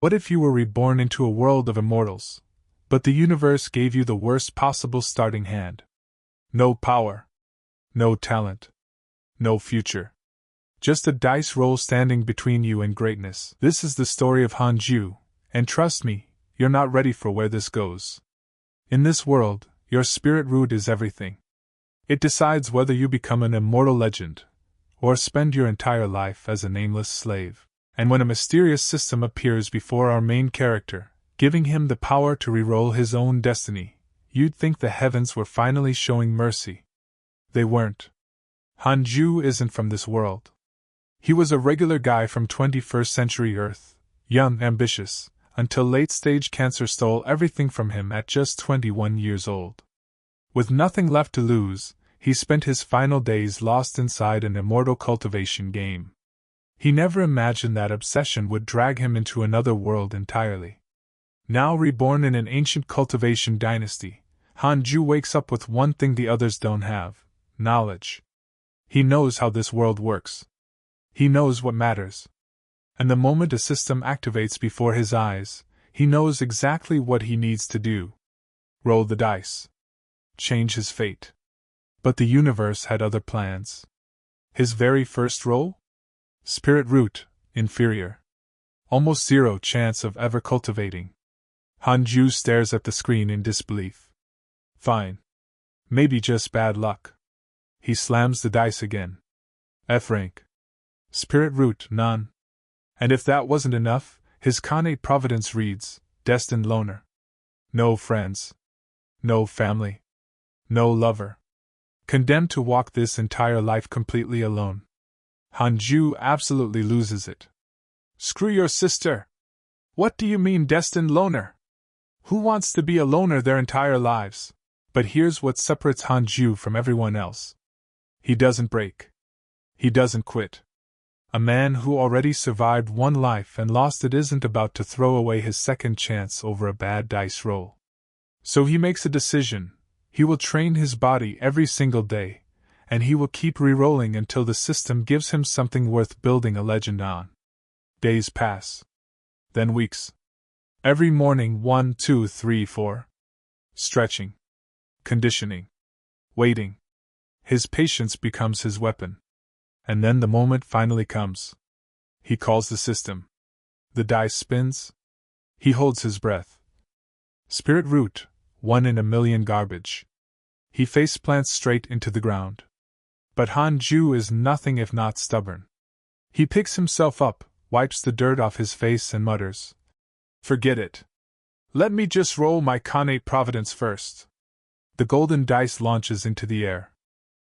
What if you were reborn into a world of immortals, but the universe gave you the worst possible starting hand? No power, no talent, no future. Just a dice roll standing between you and greatness. This is the story of Han Jue, and trust me, you're not ready for where this goes. In this world, your spirit root is everything. It decides whether you become an immortal legend, or spend your entire life as a nameless slave. And when a mysterious system appears before our main character, giving him the power to re-roll his own destiny, you'd think the heavens were finally showing mercy. They weren't. Han Jue isn't from this world. He was a regular guy from 21st century Earth, young, ambitious, until late-stage cancer stole everything from him at just 21 years old. With nothing left to lose, he spent his final days lost inside an immortal cultivation game. He never imagined that obsession would drag him into another world entirely. Now reborn in an ancient cultivation dynasty, Han Jue wakes up with one thing the others don't have: knowledge. He knows how this world works. He knows what matters. And the moment a system activates before his eyes, he knows exactly what he needs to do. Roll the dice. Change his fate. But the universe had other plans. His very first roll? Spirit root, inferior. Almost zero chance of ever cultivating. Han Jue stares at the screen in disbelief. Fine. Maybe just bad luck. He slams the dice again. F rank. Spirit root, none. And if that wasn't enough, his connate Providence reads, destined loner. No friends. No family. No lover. Condemned to walk this entire life completely alone. Han Jue absolutely loses it. Screw your sister! What do you mean destined loner? Who wants to be a loner their entire lives? But here's what separates Han Jue from everyone else. He doesn't break. He doesn't quit. A man who already survived one life and lost it isn't about to throw away his second chance over a bad dice roll. So he makes a decision. He will train his body every single day, and he will keep re-rolling until the system gives him something worth building a legend on. Days pass. Then weeks. Every morning 1, 2, 3, 4. Stretching. Conditioning. Waiting. His patience becomes his weapon. And then the moment finally comes. He calls the system. The dice spins. He holds his breath. Spirit root, 1 in a million garbage. He faceplants straight into the ground. But Han Jue is nothing if not stubborn. He picks himself up, wipes the dirt off his face and mutters. Forget it. Let me just roll my connate Providence first. The golden dice launches into the air.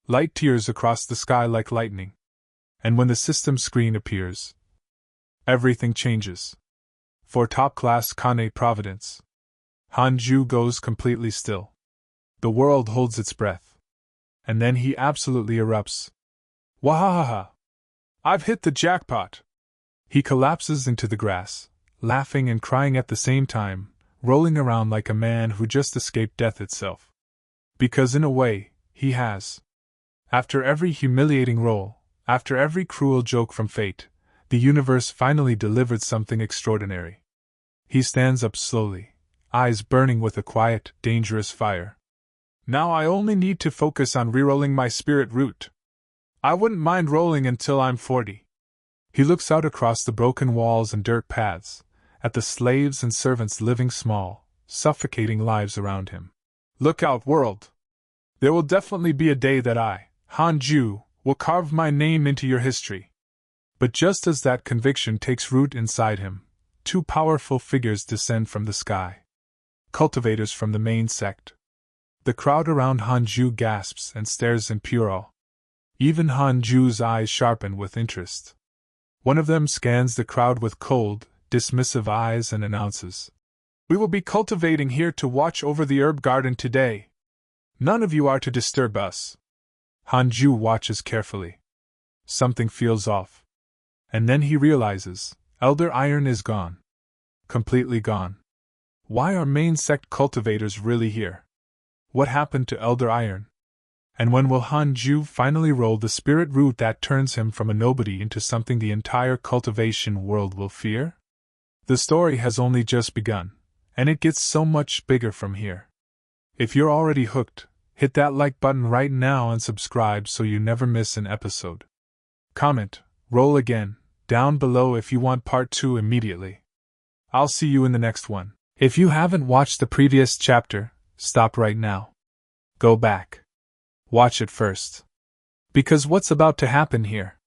Light tears across the sky like lightning. And when the system screen appears, everything changes. For top-class connate Providence, Han Jue goes completely still. The world holds its breath. And then he absolutely erupts. Wahahaha! I've hit the jackpot! He collapses into the grass, laughing and crying at the same time, rolling around like a man who just escaped death itself. Because in a way, he has. After every humiliating roll, after every cruel joke from fate, the universe finally delivered something extraordinary. He stands up slowly, eyes burning with a quiet, dangerous fire. Now I only need to focus on rerolling my spirit root. I wouldn't mind rolling until I'm 40. He looks out across the broken walls and dirt paths, at the slaves and servants living small, suffocating lives around him. Look out, world! There will definitely be a day that I, Han Jue, will carve my name into your history. But just as that conviction takes root inside him, two powerful figures descend from the sky. Cultivators from the main sect. The crowd around Han Jue gasps and stares in pure awe. Even Han Jue's eyes sharpen with interest. One of them scans the crowd with cold, dismissive eyes and announces, "We will be cultivating here to watch over the herb garden today. None of you are to disturb us." Han Jue watches carefully. Something feels off. And then he realizes, Elder Iron is gone. Completely gone. Why are main sect cultivators really here? What happened to Elder Iron? And when will Han Jue finally roll the spirit root that turns him from a nobody into something the entire cultivation world will fear? The story has only just begun, and it gets so much bigger from here. If you're already hooked, hit that like button right now and subscribe so you never miss an episode. Comment, roll again, down below if you want part 2 immediately. I'll see you in the next one. If you haven't watched the previous chapter, stop right now. Go back. Watch it first. Because what's about to happen here?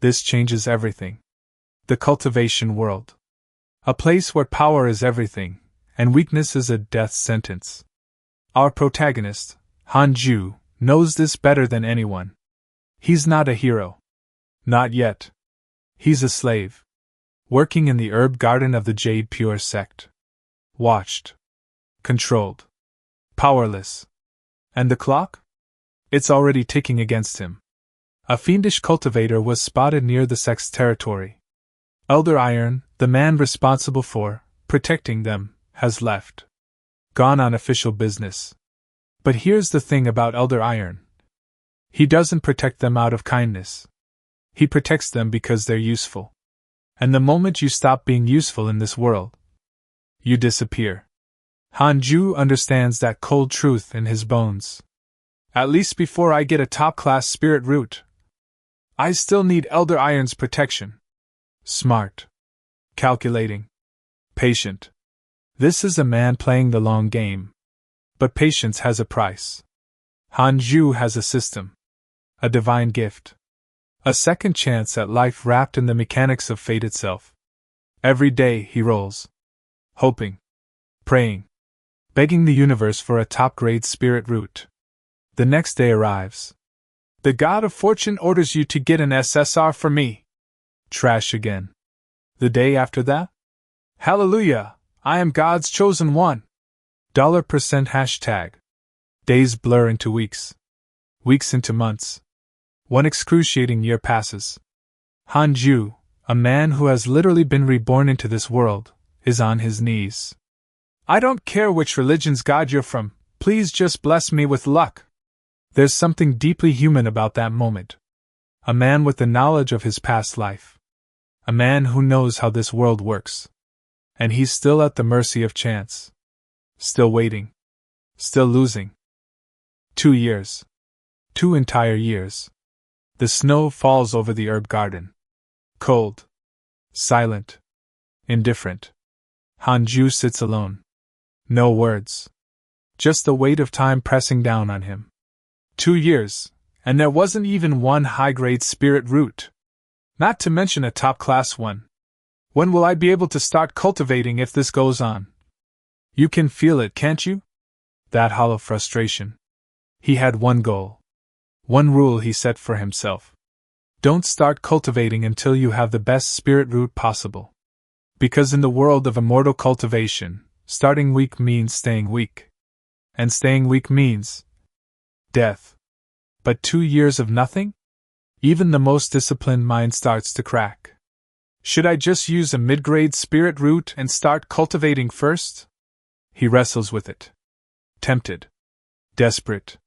This changes everything. The cultivation world. A place where power is everything, and weakness is a death sentence. Our protagonist, Han Jue, knows this better than anyone. He's not a hero. Not yet. He's a slave. Working in the herb garden of the Jade Pure sect. Watched. Controlled. Powerless. And the clock? It's already ticking against him. A fiendish cultivator was spotted near the sect's territory. Elder Iron, the man responsible for protecting them, has left. Gone on official business. But here's the thing about Elder Iron. He doesn't protect them out of kindness. He protects them because they're useful. And the moment you stop being useful in this world, you disappear. Han Jue understands that cold truth in his bones. At least before I get a top-class spirit root, I still need Elder Iron's protection. Smart. Calculating. Patient. This is a man playing the long game. But patience has a price. Han Jue has a system. A divine gift. A second chance at life wrapped in the mechanics of fate itself. Every day he rolls. Hoping. Praying. Begging the universe for a top-grade spirit root. The next day arrives. The god of fortune orders you to get an SSR for me. Trash again. The day after that? Hallelujah, I am God's chosen one. $% hashtag. Days blur into weeks. Weeks into months. One excruciating year passes. Han Jue, a man who has literally been reborn into this world, is on his knees. I don't care which religion's god you're from, please just bless me with luck. There's something deeply human about that moment. A man with the knowledge of his past life. A man who knows how this world works. And he's still at the mercy of chance. Still waiting. Still losing. 2 years. 2 entire years. The snow falls over the herb garden. Cold. Silent. Indifferent. Han Jue sits alone. No words. Just the weight of time pressing down on him. 2 years, and there wasn't even one high-grade spirit root. Not to mention a top-class one. When will I be able to start cultivating if this goes on? You can feel it, can't you? That hollow frustration. He had one goal. One rule he set for himself. Don't start cultivating until you have the best spirit root possible. Because in the world of immortal cultivation, starting weak means staying weak. And staying weak means death. But 2 years of nothing? Even the most disciplined mind starts to crack. Should I just use a mid-grade spirit root and start cultivating first? He wrestles with it. Tempted. Desperate.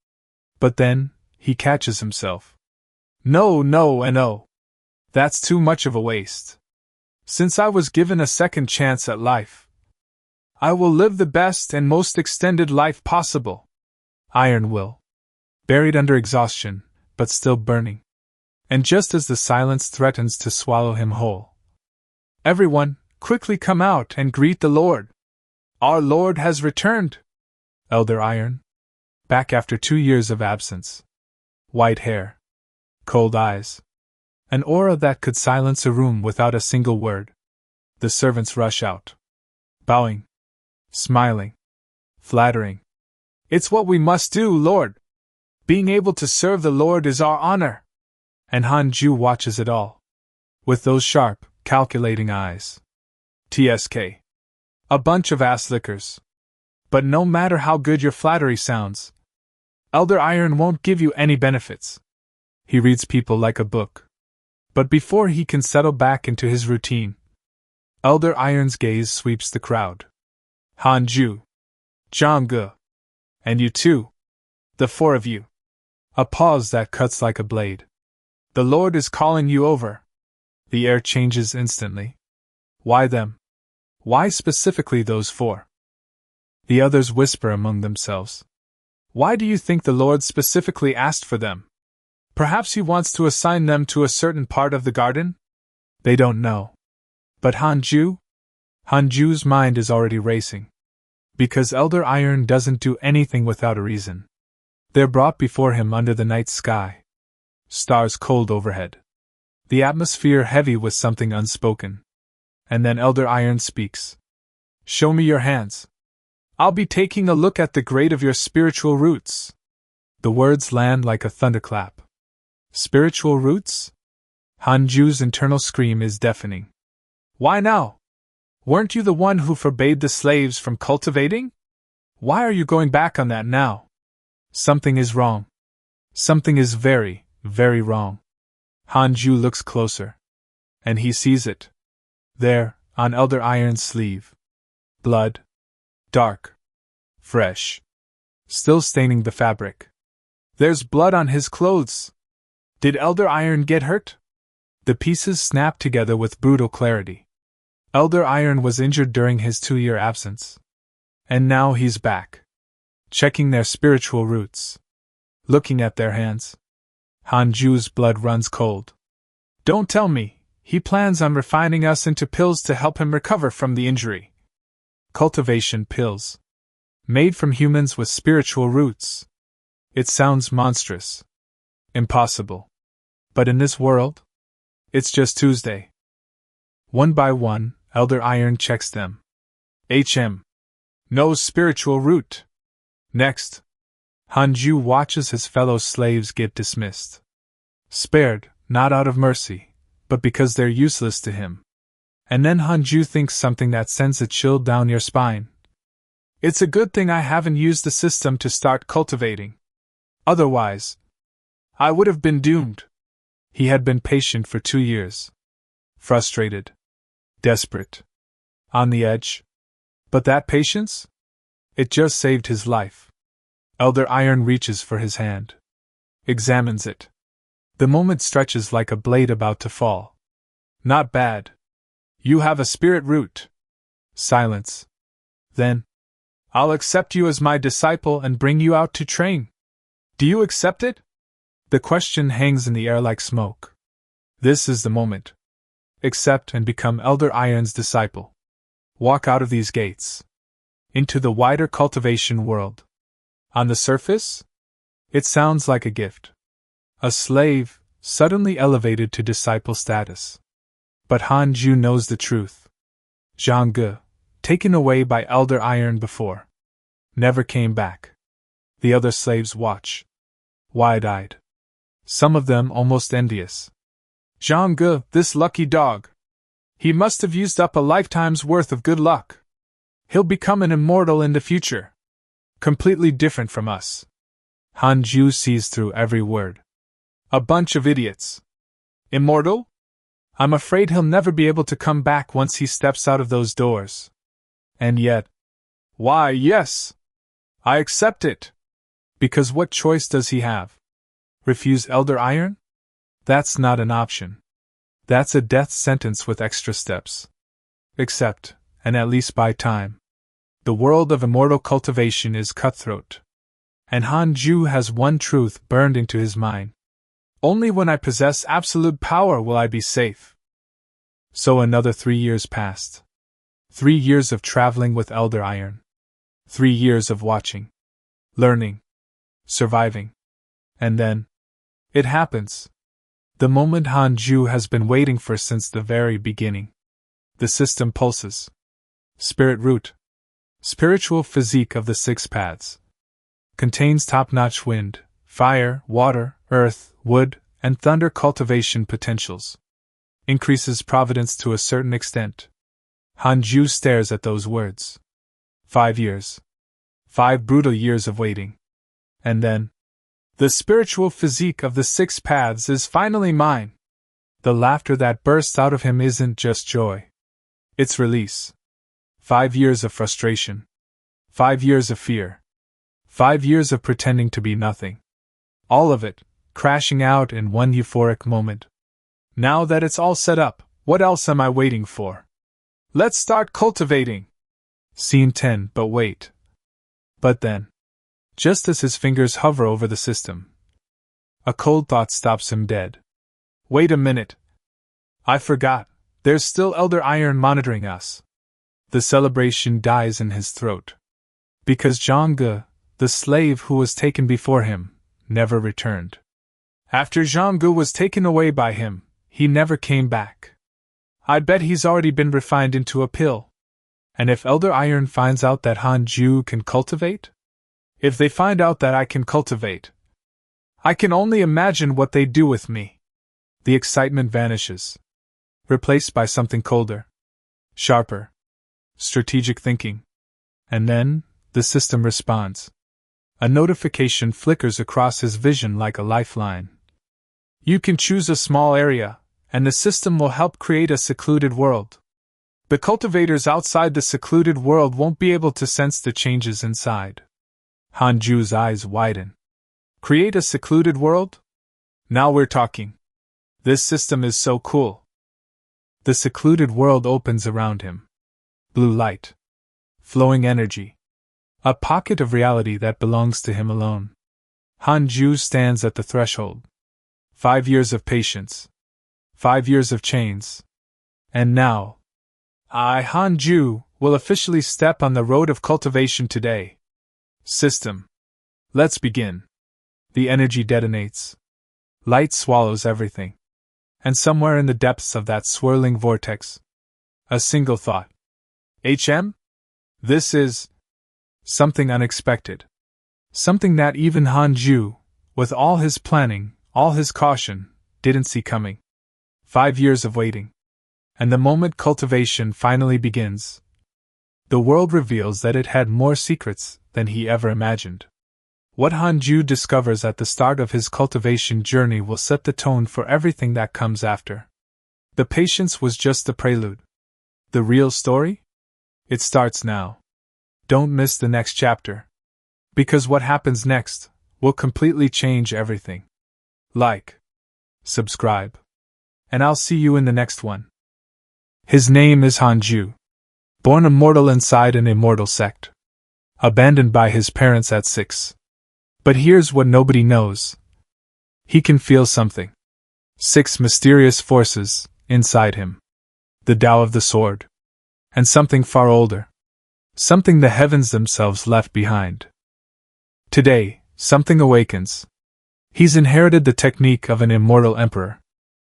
But then, he catches himself. No, no, and no. That's too much of a waste. Since I was given a second chance at life, I will live the best and most extended life possible. Iron will. Buried under exhaustion, but still burning. And just as the silence threatens to swallow him whole. Everyone, quickly come out and greet the Lord. Our Lord has returned. Elder Iron. Back after 2 years of absence. White hair. Cold eyes. An aura that could silence a room without a single word. The servants rush out. Bowing. Smiling. Flattering. It's what we must do, Lord. Being able to serve the Lord is our honor. And Han Jue watches it all. With those sharp, calculating eyes. TSK. A bunch of ass lickers. But no matter how good your flattery sounds, Elder Iron won't give you any benefits. He reads people like a book. But before he can settle back into his routine, Elder Iron's gaze sweeps the crowd. Han Jue. Jong-ge. And you too. The 4 of you. A pause that cuts like a blade. The Lord is calling you over. The air changes instantly. Why them? Why specifically those four? The others whisper among themselves. Why do you think the Lord specifically asked for them? Perhaps he wants to assign them to a certain part of the garden? They don't know. But Han Jue? Han Jue's mind is already racing. Because Elder Iron doesn't do anything without a reason. They're brought before him under the night sky. Stars cold overhead. The atmosphere heavy with something unspoken. And then Elder Iron speaks. Show me your hands. I'll be taking a look at the grade of your spiritual roots. The words land like a thunderclap. Spiritual roots? Han Jue's internal scream is deafening. Why now? Weren't you the one who forbade the slaves from cultivating? Why are you going back on that now? Something is wrong. Something is very, very wrong. Han Jue looks closer. And he sees it. There, on Elder Iron's sleeve. Blood. Dark. Fresh. Still staining the fabric. There's blood on his clothes. Did Elder Iron get hurt? The pieces snap together with brutal clarity. Elder Iron was injured during his 2-year absence. And now he's back. Checking their spiritual roots. Looking at their hands. Han Jue's blood runs cold. Don't tell me, he plans on refining us into pills to help him recover from the injury. Cultivation pills. Made from humans with spiritual roots. It sounds monstrous. Impossible. But in this world? It's just Tuesday. One by one, Elder Iron checks them. No spiritual root. Next. Han Jue watches his fellow slaves get dismissed. Spared, not out of mercy, but because they're useless to him. And then Han Jue thinks something that sends a chill down your spine. It's a good thing I haven't used the system to start cultivating. Otherwise, I would have been doomed. He had been patient for 2 years. Frustrated. Desperate. On the edge. But that patience? It just saved his life. Elder Iron reaches for his hand. Examines it. The moment stretches like a blade about to fall. Not bad. You have a spirit root. Silence. Then, I'll accept you as my disciple and bring you out to train. Do you accept it? The question hangs in the air like smoke. This is the moment. Accept and become Elder Iron's disciple. Walk out of these gates. Into the wider cultivation world. On the surface? It sounds like a gift. A slave, suddenly elevated to disciple status. But Han Jue knows the truth. Han Jue, taken away by Elder Iron before, never came back. The other slaves watch. Wide-eyed. Some of them almost envious. Han Jue, this lucky dog. He must have used up a lifetime's worth of good luck. He'll become an immortal in the future. Completely different from us. Han Jue sees through every word. A bunch of idiots. Immortal? I'm afraid he'll never be able to come back once he steps out of those doors. And yet... Why, yes! I accept it! Because what choice does he have? Refuse Elder Iron? That's not an option. That's a death sentence with extra steps. Accept, and at least buy time. The world of immortal cultivation is cutthroat. And Han Jue has one truth burned into his mind. Only when I possess absolute power will I be safe. So another 3 years passed. 3 years of traveling with Elder Iron. 3 years of watching. Learning. Surviving. And then... it happens. The moment Han Jue has been waiting for since the very beginning. The system pulses. Spirit root. Spiritual physique of the 6 paths. Contains top-notch wind, fire, water, earth, wood, and thunder cultivation potentials. Increases Providence to a certain extent. Han Jue stares at those words. 5 years. 5 brutal years of waiting. And then... the spiritual physique of the 6 paths is finally mine. The laughter that bursts out of him isn't just joy. It's release. 5 years of frustration. 5 years of fear. 5 years of pretending to be nothing. All of it, crashing out in one euphoric moment. Now that it's all set up, what else am I waiting for? Let's start cultivating. Scene 10. But wait. But then, just as his fingers hover over the system, a cold thought stops him dead. Wait a minute. I forgot. There's still Elder Iron monitoring us. The celebration dies in his throat. Because Han Jue, the slave who was taken before him, never returned. After Han Jue was taken away by him, he never came back. I bet he's already been refined into a pill. And if Elder Iron finds out that Han Jue can cultivate? If they find out that I can cultivate, I can only imagine what they'd do with me. The excitement vanishes, replaced by something colder, sharper, strategic thinking. And then, the system responds. A notification flickers across his vision like a lifeline. You can choose a small area, and the system will help create a secluded world. The cultivators outside the secluded world won't be able to sense the changes inside. Han Jue's eyes widen. Create a secluded world? Now we're talking. This system is so cool. The secluded world opens around him. Blue light. Flowing energy. A pocket of reality that belongs to him alone. Han Jue stands at the threshold. 5 years of patience. 5 years of chains. And now, I, Han Jue, will officially step on the road of cultivation today. System. Let's begin. The energy detonates. Light swallows everything. And somewhere in the depths of that swirling vortex, a single thought. HM? This is something unexpected. Something that even Han Jue, with all his planning, all his caution, didn't see coming. 5 years of waiting. And the moment cultivation finally begins, the world reveals that it had more secrets than he ever imagined. What Han Jue discovers at the start of his cultivation journey will set the tone for everything that comes after. The patience was just the prelude. The real story? It starts now. Don't miss the next chapter. Because what happens next will completely change everything. Like, subscribe, and I'll see you in the next one. His name is Han Jue. Born immortal inside an immortal sect. Abandoned by his parents at 6. But here's what nobody knows. He can feel something. 6 mysterious forces inside him. The Tao of the Sword. And something far older. Something the heavens themselves left behind. Today, something awakens. He's inherited the technique of an immortal emperor.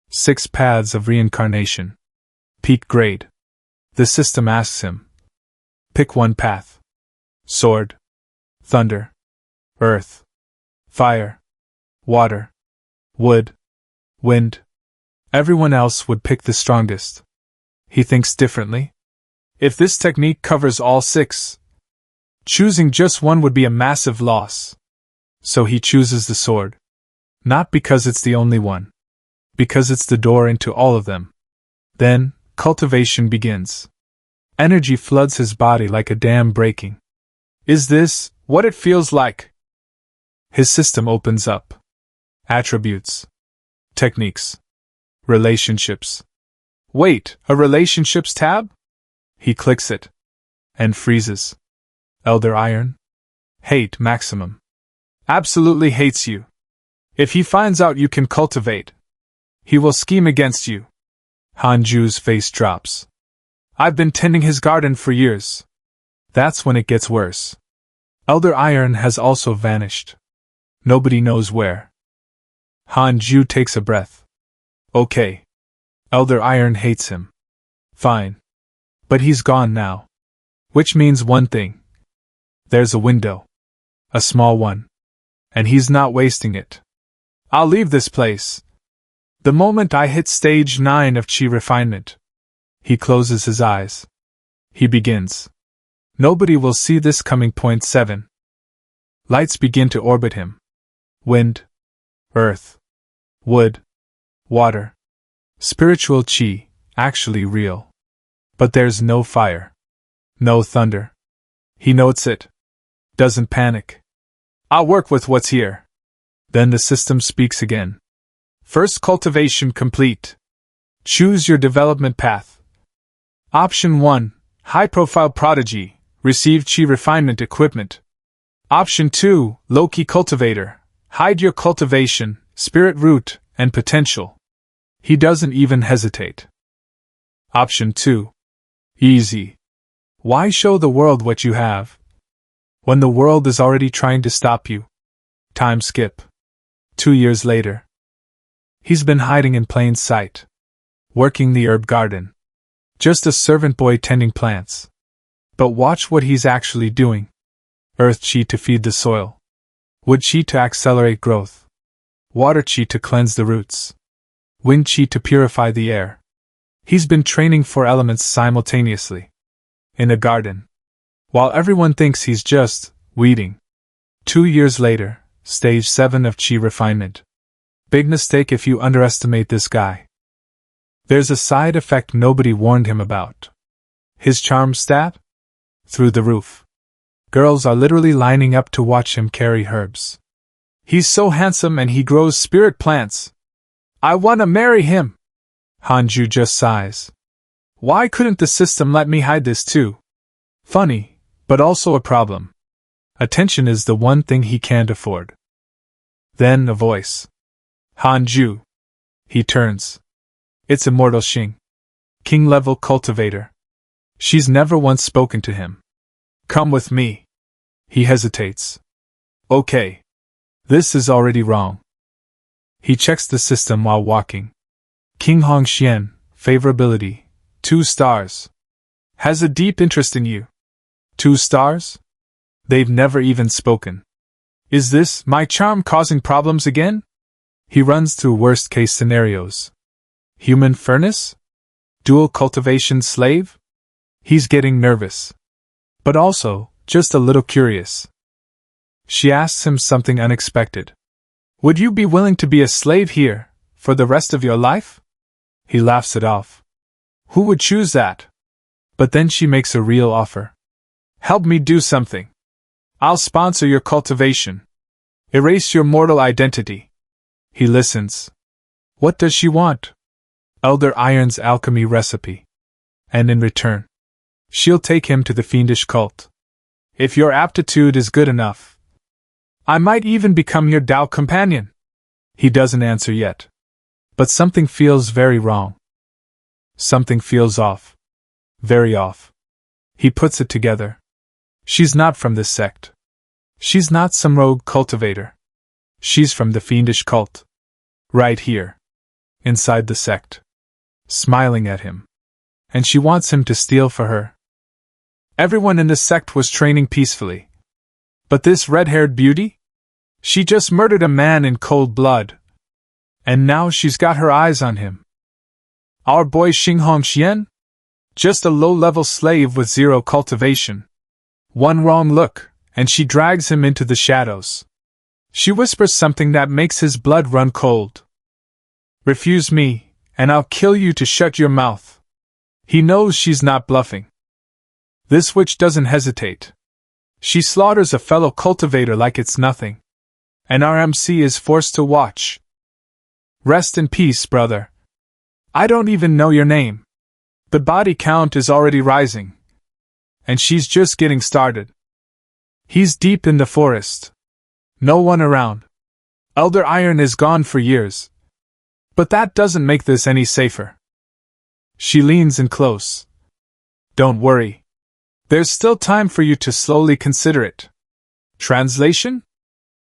6 paths of reincarnation. Peak grade. The system asks him. Pick one path. Sword. Thunder. Earth. Fire. Water. Wood. Wind. Everyone else would pick the strongest. He thinks differently. If this technique covers all 6, choosing just one would be a massive loss. So he chooses the sword. Not because it's the only one. Because it's the door into all of them. Then, cultivation begins. Energy floods his body like a dam breaking. Is this what it feels like? His system opens up. Attributes. Techniques. Relationships. Wait, a relationships tab? He clicks it. And freezes. Elder Iron? Hate maximum. Absolutely hates you. If he finds out you can cultivate, he will scheme against you. Han Jue's face drops. I've been tending his garden for years. That's when it gets worse. Elder Iron has also vanished. Nobody knows where. Han Jue takes a breath. Okay. Elder Iron hates him. Fine. But he's gone now. Which means one thing. There's a window. A small one. And he's not wasting it. I'll leave this place. The moment I hit stage 9 of Qi refinement. He closes his eyes. He begins. Nobody will see this coming. Point 7. Lights begin to orbit him. Wind. Earth. Wood. Water. Spiritual Qi, actually real. But there's no fire. No thunder. He notes it. Doesn't panic. I'll work with what's here. Then the system speaks again. First cultivation complete. Choose your development path. Option 1. High-profile prodigy, received chi refinement equipment. Option 2. Low-key cultivator, hide your cultivation, spirit root, and potential. He doesn't even hesitate. Option 2. Easy. Why show the world what you have when the world is already trying to stop you? Time skip. 2 years later. He's been hiding in plain sight, working the herb garden. Just a servant boy tending plants. But watch what he's actually doing. Earth chi to feed the soil. Wood chi to accelerate growth. Water chi to cleanse the roots. Wind chi to purify the air. He's been training 4 elements simultaneously. In a garden. While everyone thinks he's just weeding. 2 years later, stage 7 of chi refinement. Big mistake if you underestimate this guy. There's a side effect nobody warned him about. His charm stat? Through the roof. Girls are literally lining up to watch him carry herbs. He's so handsome and he grows spirit plants. I wanna marry him. Han Jue just sighs. Why couldn't the system let me hide this too? Funny, but also a problem. Attention is the one thing he can't afford. Then a voice. Han Jue. He turns. It's immortal Xing. King-level cultivator. She's never once spoken to him. Come with me. He hesitates. Okay. This is already wrong. He checks the system while walking. King Hongxian, favorability, 2 stars. Has a deep interest in you. 2 stars? They've never even spoken. Is this my charm causing problems again? He runs through worst-case scenarios. Human furnace? Dual cultivation slave? He's getting nervous. But also, just a little curious. She asks him something unexpected. Would you be willing to be a slave here, for the rest of your life? He laughs it off. Who would choose that? But then she makes a real offer. Help me do something. I'll sponsor your cultivation. Erase your mortal identity. He listens. What does she want? Elder Iron's alchemy recipe. And in return, she'll take him to the fiendish cult. If your aptitude is good enough, I might even become your Tao companion. He doesn't answer yet. But something feels very wrong. Something feels off. Very off. He puts it together. She's not from this sect. She's not some rogue cultivator. She's from the fiendish cult. Right here. Inside the sect. Smiling at him. And she wants him to steal for her. Everyone in the sect was training peacefully. But this red-haired beauty? She just murdered a man in cold blood. And now she's got her eyes on him. Our boy Xing Hongxian? Just a low-level slave with 0 cultivation. One wrong look, and she drags him into the shadows. She whispers something that makes his blood run cold. Refuse me, and I'll kill you to shut your mouth. He knows she's not bluffing. This witch doesn't hesitate. She slaughters a fellow cultivator like it's nothing. And RMC is forced to watch. Rest in peace, brother. I don't even know your name. The body count is already rising. And she's just getting started. He's deep in the forest. No one around. Elder Iron is gone for years. But that doesn't make this any safer. She leans in close. Don't worry. There's still time for you to slowly consider it. Translation?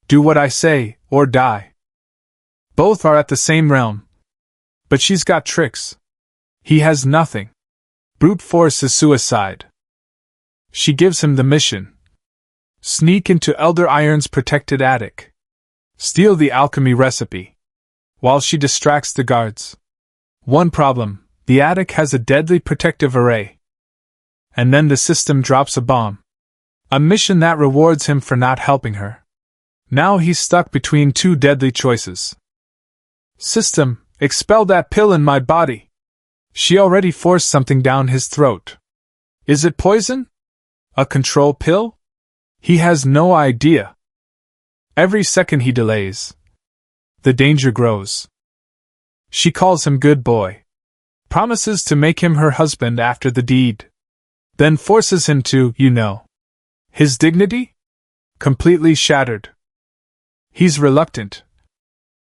Do what I say, or die. Both are at the same realm. But she's got tricks. He has nothing. Brute force is suicide. She gives him the mission. Sneak into Elder Iron's protected attic. Steal the alchemy recipe. While she distracts the guards. One problem, the attic has a deadly protective array. And then the system drops a bomb. A mission that rewards him for not helping her. Now he's stuck between 2 deadly choices. System, expel that pill in my body. She already forced something down his throat. Is it poison? A control pill? He has no idea. Every second he delays, the danger grows. She calls him good boy. promises to make him her husband after the deed. Then forces him to, his dignity? Completely shattered. He's reluctant.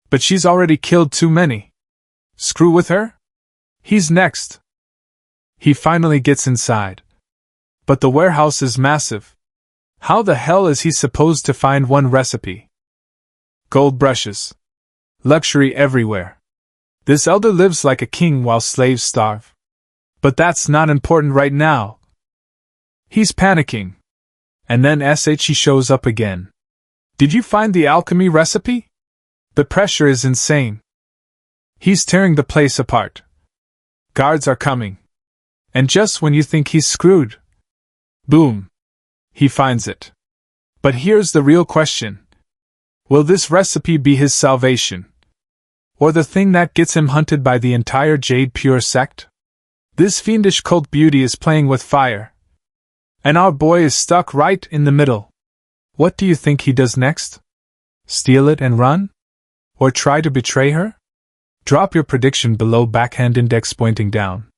But she's already killed too many. Screw with her? He's next. He finally gets inside. But the warehouse is massive. How the hell is he supposed to find one recipe? Gold brushes. Luxury everywhere. This elder lives like a king while slaves starve. But that's not important right now. He's panicking. And then he shows up again. Did you find the alchemy recipe? The pressure is insane. He's tearing the place apart. Guards are coming. And just when you think he's screwed, boom! He finds it. But here's the real question. Will this recipe be his salvation? Or the thing that gets him hunted by the entire Jade Pure sect? This fiendish cult beauty is playing with fire. And our boy is stuck right in the middle. What do you think he does next? Steal it and run? Or try to betray her? Drop your prediction below, backhand index pointing down.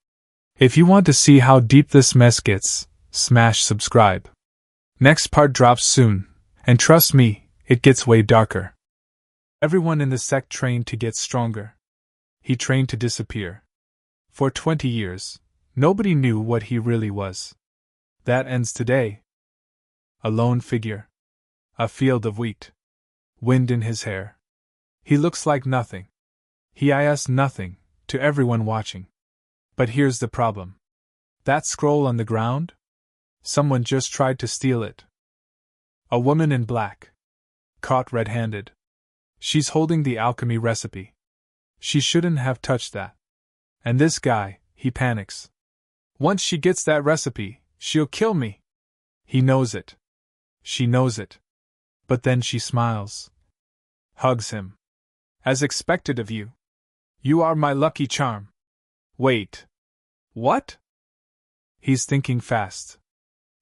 If you want to see how deep this mess gets, smash subscribe. Next part drops soon, and trust me, it gets way darker. Everyone in the sect trained to get stronger. He trained to disappear. For 20 years, nobody knew what he really was. That ends today. A lone figure. A field of wheat. Wind in his hair. He looks like nothing. He is nothing, to everyone watching. But here's the problem. That scroll on the ground? Someone just tried to steal it. A woman in black. Caught red-handed. She's holding the alchemy recipe. She shouldn't have touched that. And this guy, he panics. Once she gets that recipe, she'll kill me. He knows it. She knows it. But then she smiles. Hugs him. As expected of you. You are my lucky charm. Wait. What? He's thinking fast.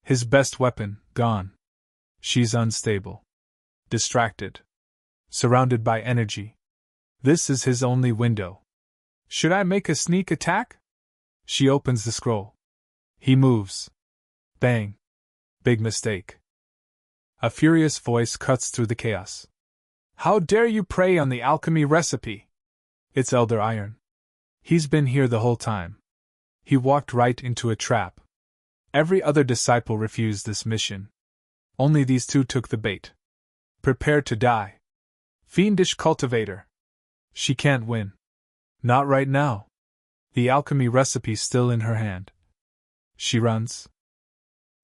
His best weapon, gone. She's unstable. Distracted. Surrounded by energy. This is his only window. Should I make a sneak attack? She opens the scroll. He moves. Bang. Big mistake. A furious voice cuts through the chaos. How dare you prey on the alchemy recipe? It's Elder Iron. He's been here the whole time. He walked right into a trap. Every other disciple refused this mission. Only these two took the bait. Prepare to die. Fiendish cultivator. She can't win. Not right now. The alchemy recipe's still in her hand. She runs.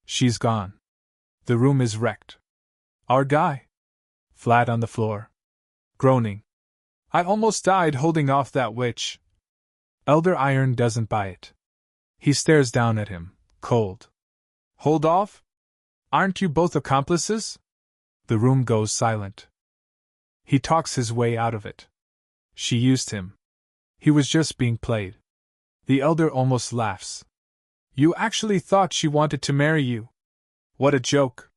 She's gone. The room is wrecked. Our guy. Flat on the floor. Groaning. I almost died holding off that witch. Elder Iron doesn't buy it. He stares down at him, cold. Hold off? Aren't you both accomplices? The room goes silent. He talks his way out of it. She used him. He was just being played. The elder almost laughs. You actually thought she wanted to marry you? What a joke.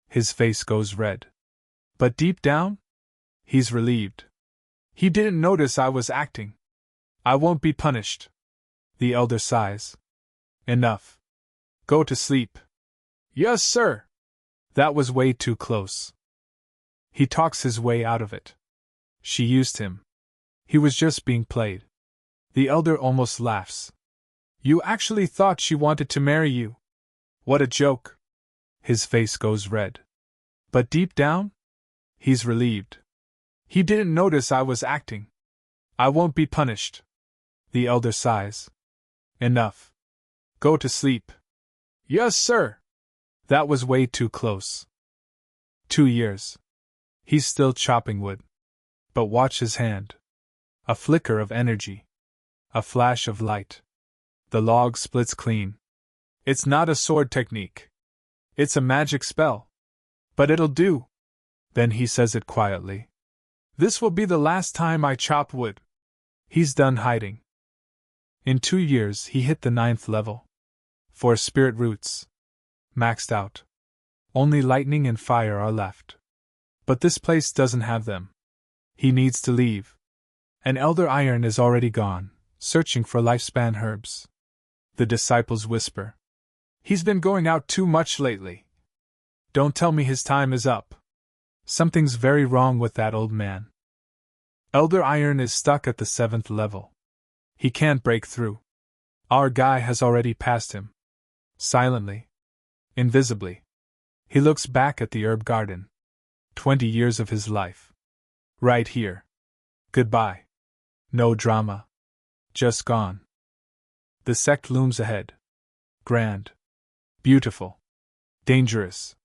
His face goes red. But deep down? He's relieved. He didn't notice I was acting. I won't be punished. The elder sighs. Enough. Go to sleep. Yes, sir. That was way too close. He talks his way out of it. She used him. He was just being played. The elder almost laughs. You actually thought she wanted to marry you? What a joke. His face goes red. But deep down? He's relieved. He didn't notice I was acting. I won't be punished. The elder sighs. Enough. Go to sleep. Yes, sir. That was way too close. 2 years. He's still chopping wood. But watch his hand. A flicker of energy. A flash of light. The log splits clean. It's not a sword technique. It's a magic spell. But it'll do. Then he says it quietly. This will be the last time I chop wood. He's done hiding. In 2 years he hit the 9th level. 4 spirit roots. Maxed out. Only lightning and fire are left. But this place doesn't have them. He needs to leave. And Elder Iron is already gone, searching for lifespan herbs. The disciples whisper. He's been going out too much lately. Don't tell me his time is up. Something's very wrong with that old man. Elder Iron is stuck at the 7th level. He can't break through. Our guy has already passed him. Silently. Invisibly. He looks back at the herb garden. 20 years of his life. Right here. Goodbye. No drama. Just gone. The sect looms ahead. Grand. Beautiful. Dangerous.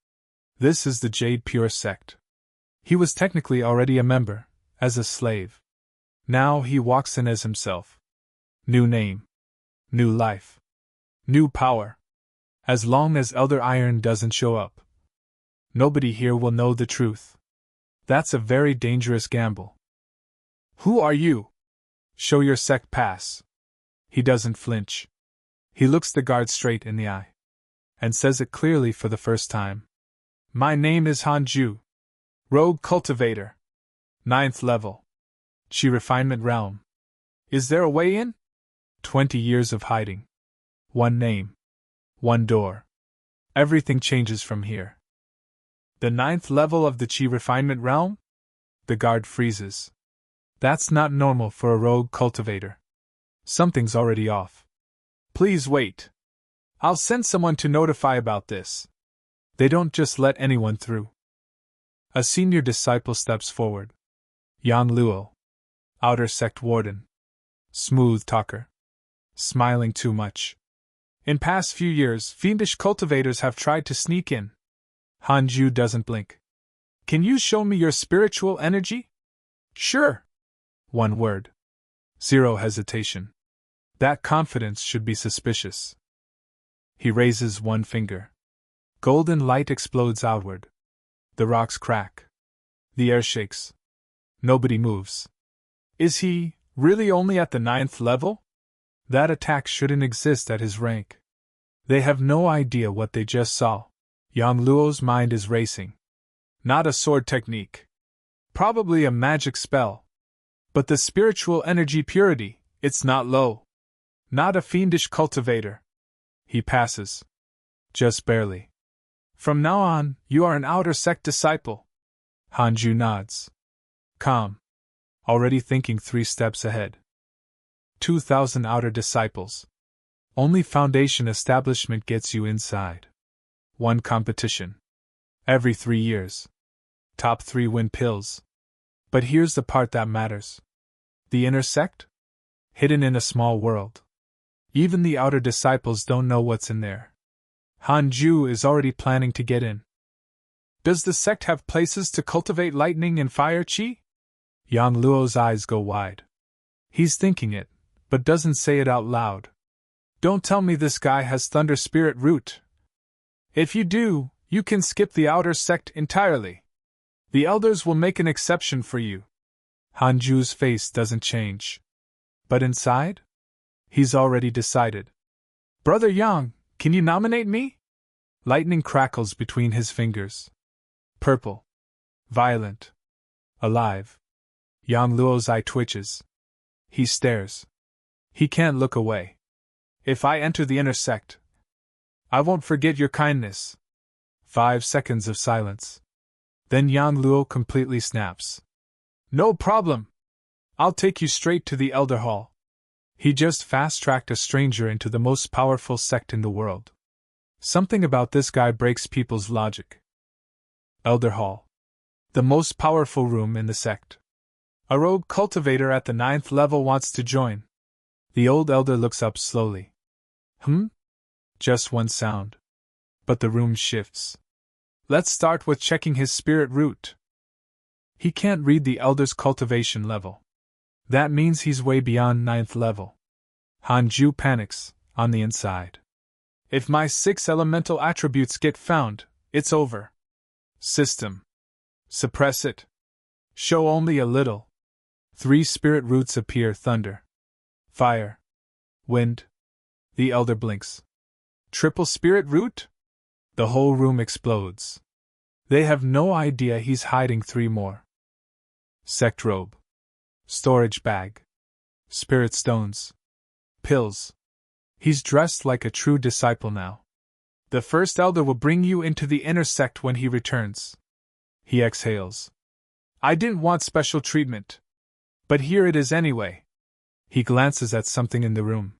This is the Jade Pure sect. He was technically already a member, as a slave. Now he walks in as himself. New name. New life. New power. As long as Elder Iron doesn't show up, nobody here will know the truth. That's a very dangerous gamble. Who are you? Show your sect pass. He doesn't flinch. He looks the guard straight in the eye. And says it clearly for the first time. My name is Han Jue. Rogue Cultivator. 9th level. Chi Refinement Realm. Is there a way in? 20 years of hiding. One name. One door. Everything changes from here. The 9th level of the Chi Refinement Realm? The guard freezes. That's not normal for a rogue cultivator. Something's already off. Please wait. I'll send someone to notify about this. They don't just let anyone through. A senior disciple steps forward. Yang Luo. Outer sect warden. Smooth talker. Smiling too much. In past few years, fiendish cultivators have tried to sneak in. Han Jue doesn't blink. Can you show me your spiritual energy? Sure. One word. Zero hesitation. That confidence should be suspicious. He raises one finger. Golden light explodes outward. The rocks crack. The air shakes. Nobody moves. Is he really only at the 9th level? That attack shouldn't exist at his rank. They have no idea what they just saw. Yang Luo's mind is racing. Not a sword technique. Probably a magic spell. But the spiritual energy purity, it's not low. Not a fiendish cultivator. He passes. Just barely. From now on, you are an outer sect disciple. Han Jue nods. Calm. Already thinking 3 steps ahead. 2,000 outer disciples. Only foundation establishment gets you inside. One competition. Every 3 years. Top 3 win pills. But here's the part that matters. The inner sect? Hidden in a small world. Even the outer disciples don't know what's in there. Han Jue is already planning to get in. Does the sect have places to cultivate lightning and fire chi? Yang Luo's eyes go wide. He's thinking it, but doesn't say it out loud. Don't tell me this guy has Thunder Spirit Root. If you do, you can skip the outer sect entirely. The elders will make an exception for you. Han Jue's face doesn't change. But inside? He's already decided. Brother Yang, can you nominate me? Lightning crackles between his fingers. Purple. Violent. Alive. Yang Luo's eye twitches. He stares. He can't look away. If I enter the inner sect, I won't forget your kindness. 5 seconds of silence. Then Yang Luo completely snaps. No problem. I'll take you straight to the Elder Hall. He just fast-tracked a stranger into the most powerful sect in the world. Something about this guy breaks people's logic. Elder Hall. The most powerful room in the sect. A rogue cultivator at the 9th level wants to join. The old elder looks up slowly. Just one sound. But the room shifts. Let's start with checking his spirit root. He can't read the elder's cultivation level. That means he's way beyond 9th level. Han Jue panics, on the inside. If my 6 elemental attributes get found, it's over. System. Suppress it. Show only a little. 3 spirit roots appear: thunder, fire, wind. The elder blinks. Triple spirit root? The whole room explodes. They have no idea he's hiding 3 more. Sect robe. Storage bag. Spirit stones. pills. He's dressed like a true disciple now. The first elder will bring you into the inner sect when he returns. He exhales. I didn't want special treatment. But here it is anyway. He glances at something in the room.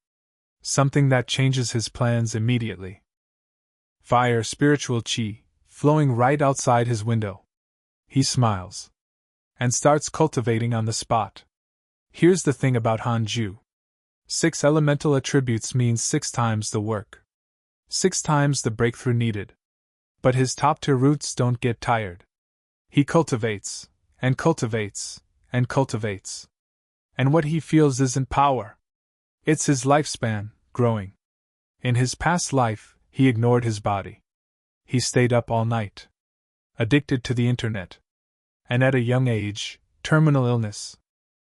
Something that changes his plans immediately. Fire spiritual chi, flowing right outside his window. He smiles. And starts cultivating on the spot. Here's the thing about Han Jue. 6 elemental attributes means 6 times the work. 6 times the breakthrough needed. But his top-tier roots don't get tired. He cultivates, and cultivates, and cultivates. And what he feels isn't power. It's his lifespan, growing. In his past life, he ignored his body. He stayed up all night. Addicted to the internet. And at a young age, terminal illness.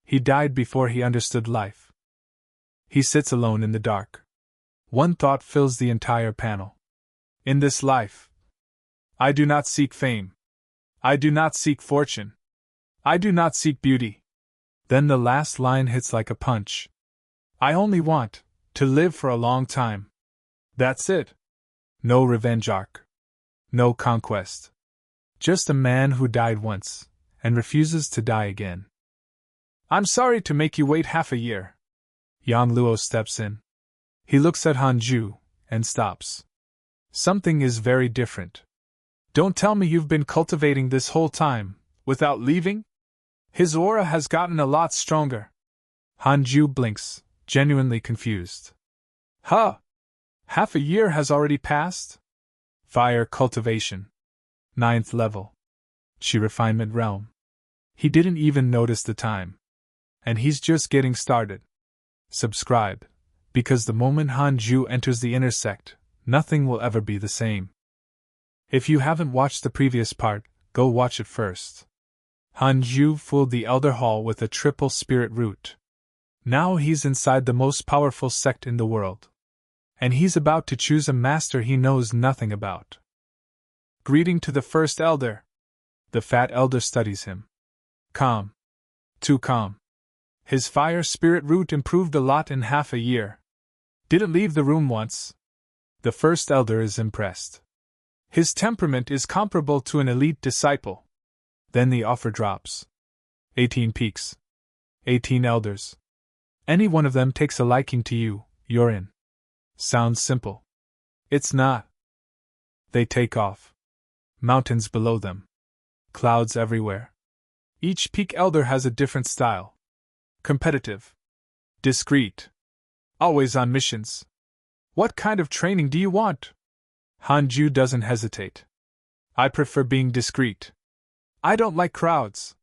He died before he understood life. He sits alone in the dark. One thought fills the entire panel. In this life, I do not seek fame. I do not seek fortune. I do not seek beauty. Then the last line hits like a punch. I only want to live for a long time. That's it. No revenge arc. No conquest. Just a man who died once, and refuses to die again. I'm sorry to make you wait half a year. Yang Luo steps in. He looks at Han Jue, and stops. Something is very different. Don't tell me you've been cultivating this whole time, without leaving? His aura has gotten a lot stronger. Han Jue blinks, genuinely confused. Huh? Half a year has already passed? Fire cultivation. 9th level. Chi refinement realm. He didn't even notice the time. And he's just getting started. Subscribe, because the moment Han Jue enters the inner sect, nothing will ever be the same. If you haven't watched the previous part, go watch it first. Han Jue fooled the Elder Hall with a triple spirit root. Now he's inside the most powerful sect in the world. And he's about to choose a master he knows nothing about. Greeting to the first elder. The fat elder studies him. Calm. Too calm. His fire spirit root improved a lot in half a year. Didn't leave the room once. The first elder is impressed. His temperament is comparable to an elite disciple. Then the offer drops. 18 peaks. 18 elders. Any one of them takes a liking to you, you're in. Sounds simple. It's not. They take off. Mountains below them. Clouds everywhere. Each peak elder has a different style. Competitive. Discreet. Always on missions. What kind of training do you want? Han Jue doesn't hesitate. I prefer being discreet. I don't like crowds.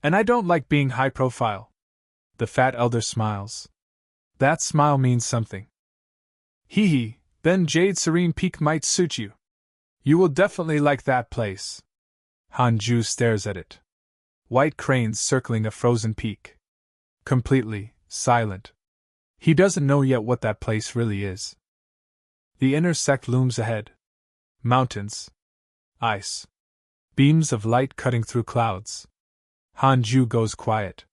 And I don't like being high profile. The fat elder smiles. That smile means something. Hee hee, then Jade Serene Peak might suit you. You will definitely like that place. Han Jue stares at it. White cranes circling a frozen peak. Completely silent. He doesn't know yet what that place really is. The inner sect looms ahead. Mountains. Ice. Beams of light cutting through clouds. Han Jue goes quiet.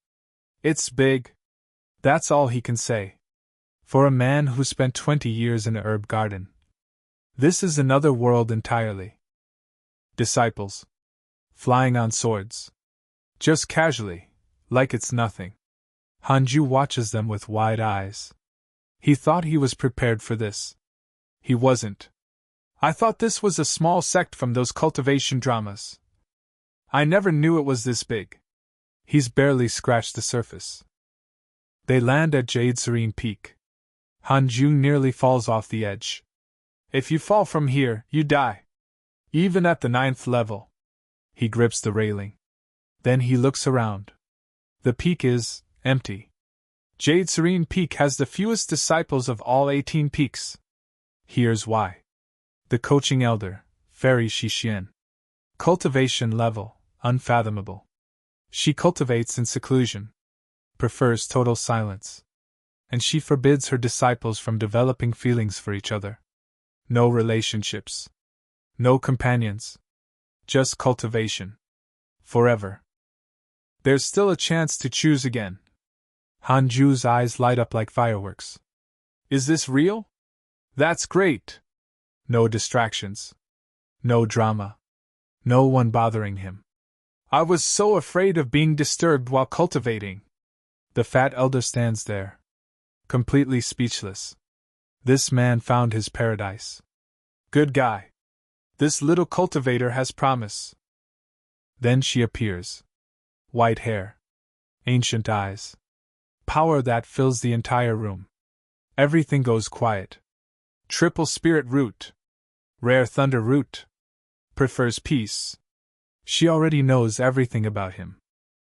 It's big. That's all he can say. For a man who spent 20 years in a herb garden. This is another world entirely. Disciples. Flying on swords. Just casually, like it's nothing. Han Jue watches them with wide eyes. He thought he was prepared for this. He wasn't. I thought this was a small sect from those cultivation dramas. I never knew it was this big. He's barely scratched the surface. They land at Jade Serene Peak. Han Jue nearly falls off the edge. If you fall from here, you die. Even at the 9th level. He grips the railing. Then he looks around. The peak is empty. Jade Serene Peak has the fewest disciples of all 18 peaks. Here's why. The coaching elder, Fairy Shixien. Cultivation level, unfathomable. She cultivates in seclusion. Prefers total silence. And she forbids her disciples from developing feelings for each other. No relationships. No companions. Just cultivation. Forever. There's still a chance to choose again. Han Jue's eyes light up like fireworks. Is this real? That's great. No distractions. No drama. No one bothering him. I was so afraid of being disturbed while cultivating. The fat elder stands there, completely speechless. This man found his paradise. Good guy. This little cultivator has promise. Then she appears. White hair. Ancient eyes. Power that fills the entire room. Everything goes quiet. Triple spirit root. Rare thunder root. Prefers peace. She already knows everything about him.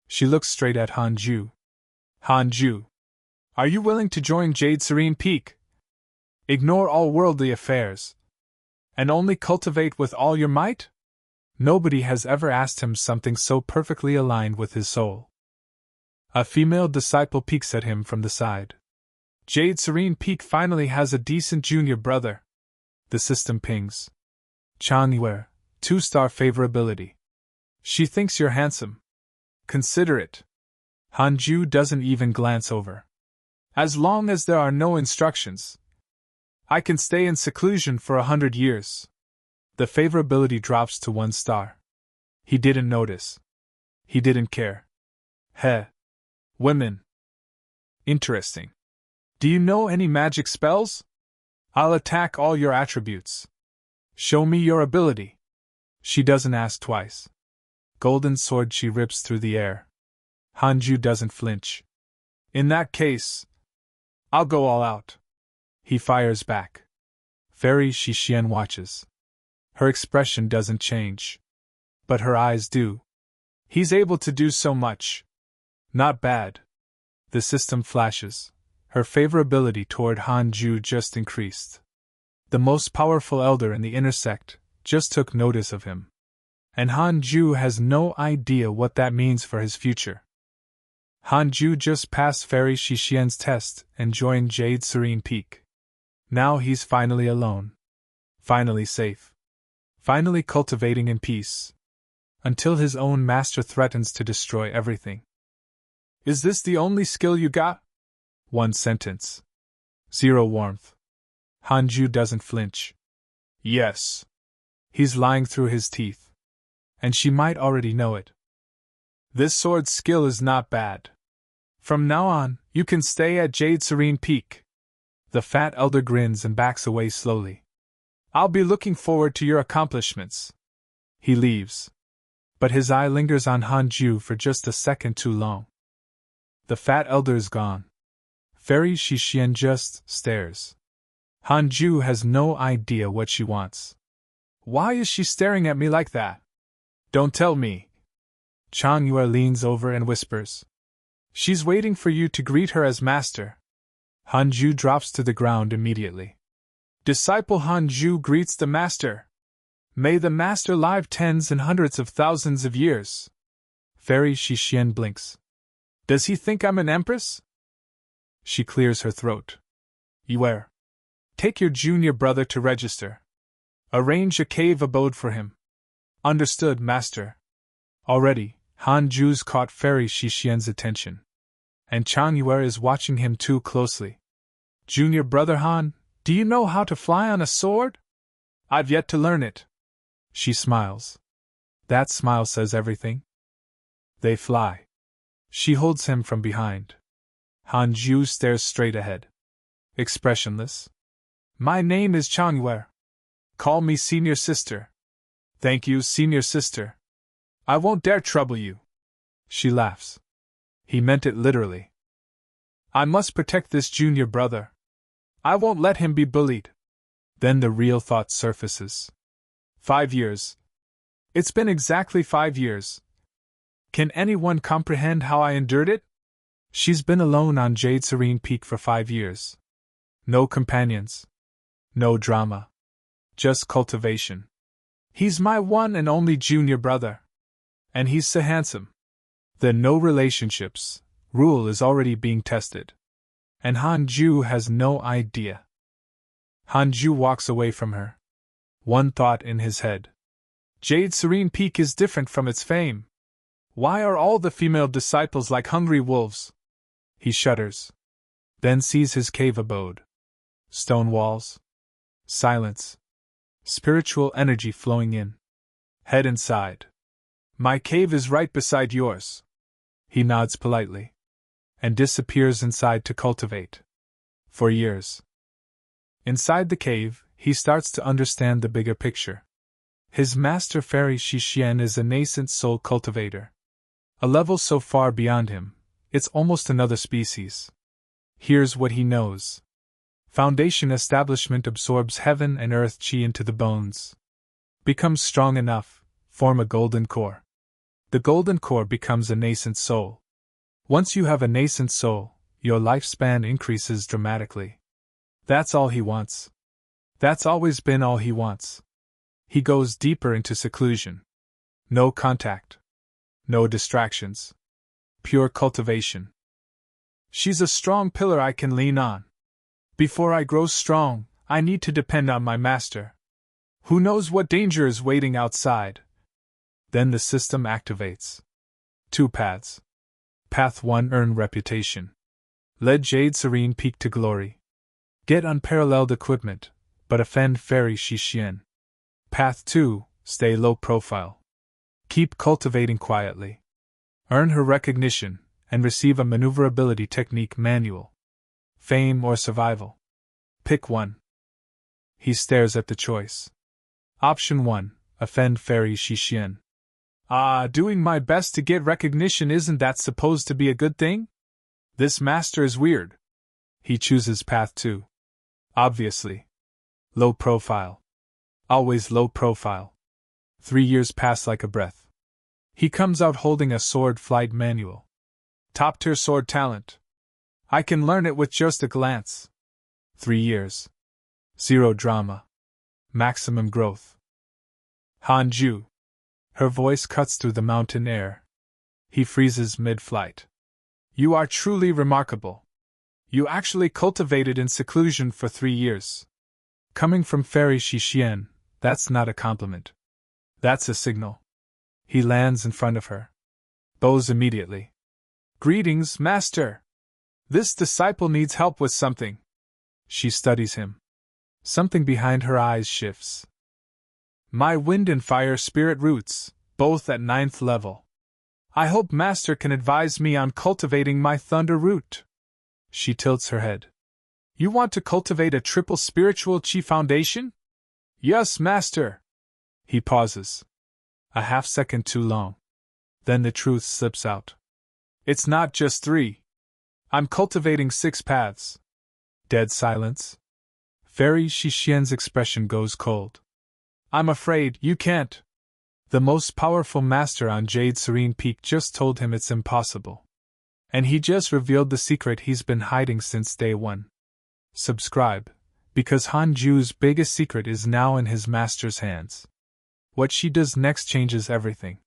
She looks straight at Han Jue. Han Jue. Are you willing to join Jade Serene Peak? Ignore all worldly affairs. And only cultivate with all your might? Nobody has ever asked him something so perfectly aligned with his soul. A female disciple peeks at him from the side. Jade Serene Peak finally has a decent junior brother. The system pings. Han Jue, 2-star favorability. She thinks you're handsome. Consider it. Han Jue doesn't even glance over. As long as there are no instructions, I can stay in seclusion for 100 years. The favorability drops to 1 star. He didn't notice. He didn't care. Heh. Women. Interesting. Do you know any magic spells? I'll attack all your attributes. Show me your ability. She doesn't ask twice. Golden sword she rips through the air. Han Jue doesn't flinch. In that case, I'll go all out. He fires back. Fairy Shishien watches. Her expression doesn't change. But her eyes do. He's able to do so much. Not bad. The system flashes. Her favorability toward Han Jue just increased. The most powerful elder in the inner sect just took notice of him. And Han Jue has no idea what that means for his future. Han Jue just passed Fairy Shishien's test and joined Jade Serene Peak. Now he's finally alone. Finally safe. Finally cultivating in peace. Until his own master threatens to destroy everything. Is this the only skill you got? 1 sentence. 0 warmth. Han Jue doesn't flinch. Yes. He's lying through his teeth. And she might already know it. This sword skill is not bad. From now on, you can stay at Jade Serene Peak. The fat elder grins and backs away slowly. I'll be looking forward to your accomplishments. He leaves. But his eye lingers on Han Jue for just a second too long. The fat elder is gone. Fairy Shishien just stares. Han Jue has no idea what she wants. Why is she staring at me like that? Don't tell me. Han Jue leans over and whispers. She's waiting for you to greet her as master. Han Jue drops to the ground immediately. Disciple Han Jue greets the master. May the master live tens and hundreds of thousands of years. Fairy Shishien blinks. Does he think I'm an empress? She clears her throat. Yue. Take your junior brother to register. Arrange a cave abode for him. Understood, master. Already, Han Jue's caught Fairy Shishien's attention. And Han Jue is watching him too closely. Junior brother Han, do you know how to fly on a sword? I've yet to learn it. She smiles. That smile says everything. They fly. She holds him from behind. Han Jue stares straight ahead. Expressionless. My name is Han Jue. Call me senior sister. Thank you, senior sister. I won't dare trouble you. She laughs. He meant it literally. I must protect this junior brother. I won't let him be bullied. Then the real thought surfaces. 5 years. It's been exactly 5 years. Can anyone comprehend how I endured it? She's been alone on Jade Serene Peak for 5 years. No companions. No drama. Just cultivation. He's my one and only junior brother. And he's so handsome. Then no relationships. Rule is already being tested. And Han Jue has no idea. Han Jue walks away from her. One thought in his head. Jade Serene Peak is different from its fame. Why are all the female disciples like hungry wolves? He shudders. Then sees his cave abode. Stone walls. Silence. Spiritual energy flowing in. Head inside. My cave is right beside yours. He nods politely. And disappears inside to cultivate. For years. Inside the cave, he starts to understand the bigger picture. His master fairy Shixian is a nascent soul cultivator. A level so far beyond him, it's almost another species. Here's what he knows. Foundation establishment absorbs heaven and earth chi into the bones. Becomes strong enough, form a golden core. The golden core becomes a nascent soul. Once you have a nascent soul, your lifespan increases dramatically. That's all he wants. That's always been all he wants. He goes deeper into seclusion. No contact. No distractions. Pure cultivation. She's a strong pillar I can lean on. Before I grow strong, I need to depend on my master. Who knows what danger is waiting outside? Then the system activates. 2 paths. Path 1: Earn reputation. Lead Jade Serene Peak to glory. Get unparalleled equipment, but offend Fairy Shixian. Path 2: Stay low profile. Keep cultivating quietly. Earn her recognition, and receive a maneuverability technique manual. Fame or survival. Pick one. He stares at the choice. Option 1: Offend Fairy Shixian. Doing my best to get recognition, isn't that supposed to be a good thing? This master is weird. He chooses path 2. Obviously. Low profile. Always low profile. 3 years pass like a breath. He comes out holding a sword flight manual. Top tier sword talent. I can learn it with just a glance. 3 years. 0 drama. Maximum growth. Han Jue. Her voice cuts through the mountain air. He freezes mid-flight. You are truly remarkable. You actually cultivated in seclusion for 3 years. Coming from Fairy Shixian, that's not a compliment. That's a signal. He lands in front of her. Bows immediately. Greetings, Master. This disciple needs help with something. She studies him. Something behind her eyes shifts. My wind and fire spirit roots, both at 9th level. I hope Master can advise me on cultivating my thunder root. She tilts her head. You want to cultivate a triple spiritual chi foundation? Yes, Master. He pauses. A half-second too long. Then the truth slips out. It's not just 3. I'm cultivating 6 paths. Dead silence. Fairy Shixian's expression goes cold. I'm afraid you can't. The most powerful master on Jade Serene Peak just told him it's impossible. And he just revealed the secret he's been hiding since day 1. Subscribe, because Han Jue's biggest secret is now in his master's hands. What she does next changes everything.